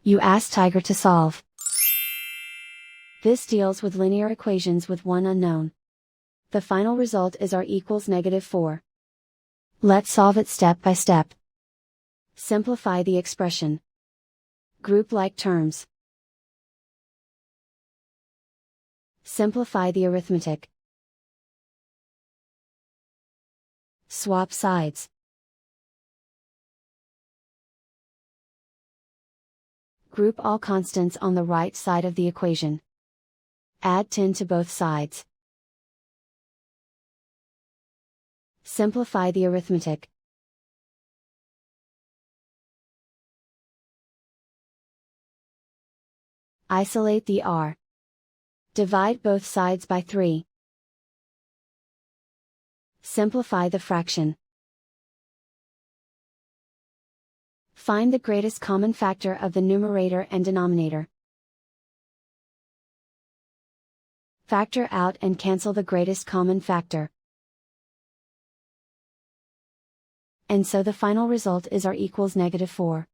You ask Tiger to solve. This deals with linear equations with one unknown. The final result is r equals -4. Let's solve it step by step. Simplify the expression. Group like terms. Simplify the arithmetic. Swap sides. Group all constants on the right side of the equation. Add 10 to both sides. Simplify the arithmetic. Isolate the r. Divide both sides by 3. Simplify the fraction. Find the greatest common factor of the numerator and denominator. Factor out and cancel the greatest common factor. And so the final result is r equals -4.